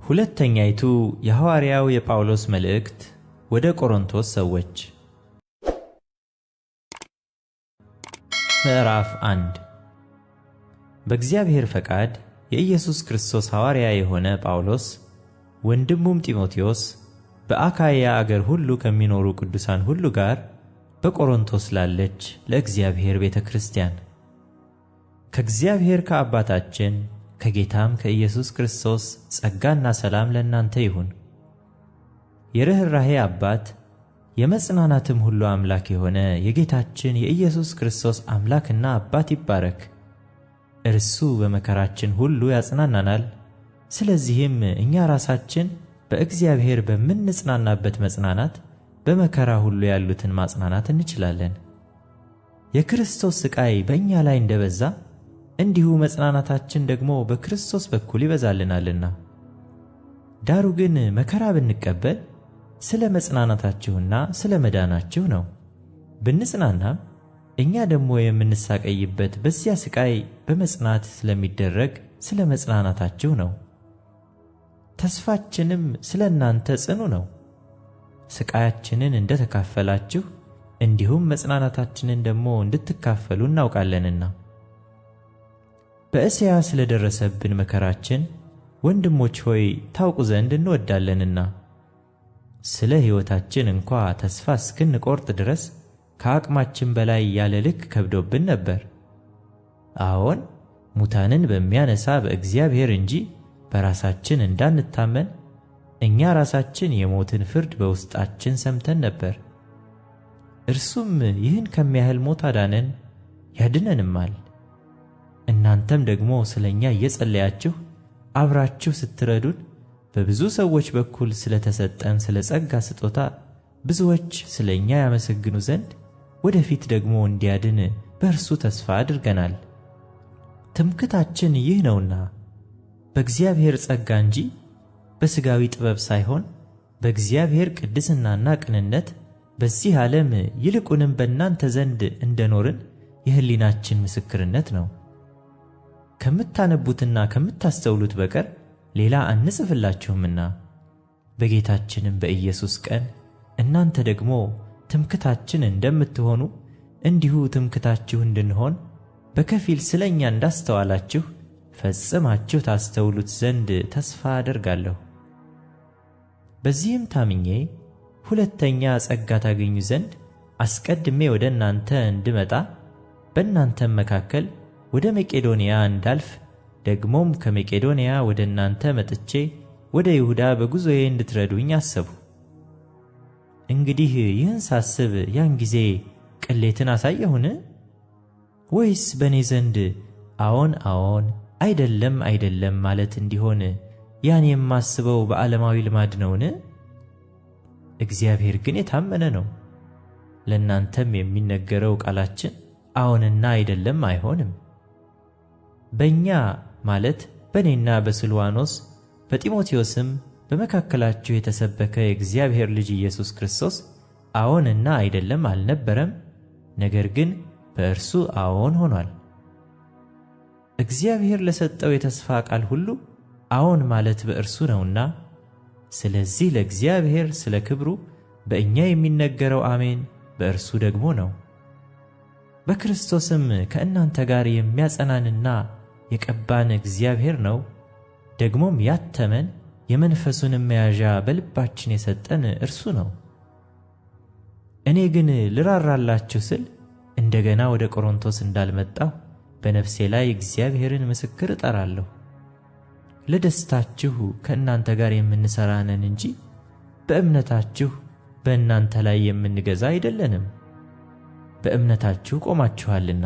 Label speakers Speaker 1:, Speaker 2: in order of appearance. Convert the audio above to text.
Speaker 1: ሁለተኛይቱ የሐዋርያው የጳውሎስ መልእክት ወደ ቆሮንቶስ ሰዎች። ምዕራፍ 1 በእግዚአብሔር ፈቃድ የኢየሱስ ክርስቶስ ሐዋርያ የሆነ ጳውሎስ ወንድሙም ጢሞቴዎስ በአካይያ አገር ሁሉ ከሚኖሩ ቅዱሳን ሁሉ ጋር በቆሮንቶስ ላለች ለእግዚአብሔር ቤተ ክርስቲያን ከእግዚአብሔር ከአባታችን ከጌታም ከኢየሱስ ክርስቶስ ጸጋና ሰላም ለእናንተ ይሁን። የርኅራኄ አባት የመጽናናትም ሁሉ አምላክ የሆነ የጌታችን የኢየሱስ ክርስቶስ አምላክና አባት ይባረክ። እርሱ በመከራችን ሁሉ ያጽናናናል። ስለዚህም እኛ ራሳችን በእግዚአብሔር በምንጽናናበት መጽናናት በመከራ ሁሉ ያሉትን ማጽናናት እንችላለን። የክርስቶስ ሥቃይ በእኛ ላይ እንደበዛ እንዲሁ መጽናናታችን ደግሞ በክርስቶስ በኩል ይበዛልናልና። ዳሩ ግን መከራ ብንቀበል ስለ መጽናናታችሁና ስለ መዳናችሁ ነው። ብንጽናናም እኛ ደግሞ የምንሳቀይበት በዚያ ሥቃይ በመጽናት ስለሚደረግ ስለ መጽናናታችሁ ነው። ተስፋችንም ስለ እናንተ ጽኑ ነው። ሥቃያችንን እንደ ተካፈላችሁ እንዲሁም መጽናናታችንን ደግሞ እንድትካፈሉ እናውቃለንና። በእስያ ስለ ደረሰብን መከራችን ወንድሞች ሆይ ታውቁ ዘንድ እንወዳለንና፣ ስለ ሕይወታችን እንኳ ተስፋ እስክንቆርጥ ድረስ ከአቅማችን በላይ ያለ ልክ ከብዶብን ነበር። አዎን ሙታንን በሚያነሣ በእግዚአብሔር እንጂ በራሳችን እንዳንታመን እኛ ራሳችን የሞትን ፍርድ በውስጣችን ሰምተን ነበር። እርሱም ይህን ከሚያህል ሞት አዳነን ያድነንማል። እናንተም ደግሞ ስለ እኛ እየጸለያችሁ አብራችሁ ስትረዱን በብዙ ሰዎች በኩል ስለ ተሰጠን ስለ ጸጋ ስጦታ ብዙዎች ስለ እኛ ያመሰግኑ ዘንድ ወደፊት ደግሞ እንዲያድን በእርሱ ተስፋ አድርገናል። ትምክህታችን ይህ ነውና በእግዚአብሔር ጸጋ እንጂ በሥጋዊ ጥበብ ሳይሆን በእግዚአብሔር ቅድስናና ቅንነት በዚህ ዓለም ይልቁንም በእናንተ ዘንድ እንደኖርን የሕሊናችን ምስክርነት ነው። ከምታነቡትና ከምታስተውሉት በቀር ሌላ አንጽፍላችሁምና፣ በጌታችንም በኢየሱስ ቀን እናንተ ደግሞ ትምክህታችን እንደምትሆኑ እንዲሁ ትምክህታችሁ እንድንሆን በከፊል ስለ እኛ እንዳስተዋላችሁ ፈጽማችሁ ታስተውሉት ዘንድ ተስፋ አደርጋለሁ። በዚህም ታምኜ ሁለተኛ ጸጋ ታገኙ ዘንድ አስቀድሜ ወደ እናንተ እንድመጣ በእናንተም መካከል ወደ መቄዶንያ እንዳልፍ ደግሞም ከመቄዶንያ ወደ እናንተ መጥቼ ወደ ይሁዳ በጉዞዬ እንድትረዱኝ አሰብሁ። እንግዲህ ይህን ሳስብ ያን ጊዜ ቅሌትን አሳየሁን? ወይስ በእኔ ዘንድ አዎን አዎን አይደለም አይደለም ማለት እንዲሆን ያን የማስበው በዓለማዊ ልማድ ነውን? እግዚአብሔር ግን የታመነ ነው። ለእናንተም የሚነገረው ቃላችን አዎንና አይደለም አይሆንም። በእኛ ማለት በእኔና በስልዋኖስ በጢሞቴዎስም በመካከላችሁ የተሰበከ የእግዚአብሔር ልጅ ኢየሱስ ክርስቶስ አዎንና አይደለም አልነበረም፣ ነገር ግን በእርሱ አዎን ሆኗል። እግዚአብሔር ለሰጠው የተስፋ ቃል ሁሉ አዎን ማለት በእርሱ ነውና፣ ስለዚህ ለእግዚአብሔር ስለ ክብሩ በእኛ የሚነገረው አሜን በእርሱ ደግሞ ነው። በክርስቶስም ከእናንተ ጋር የሚያጸናንና የቀባን እግዚአብሔር ነው። ደግሞም ያተመን የመንፈሱንም መያዣ በልባችን የሰጠን እርሱ ነው። እኔ ግን ልራራላችሁ ስል እንደገና ወደ ቆሮንቶስ እንዳልመጣሁ በነፍሴ ላይ እግዚአብሔርን ምስክር እጠራለሁ። ለደስታችሁ ከእናንተ ጋር የምንሠራ ነን እንጂ በእምነታችሁ በእናንተ ላይ የምንገዛ አይደለንም። በእምነታችሁ ቆማችኋልና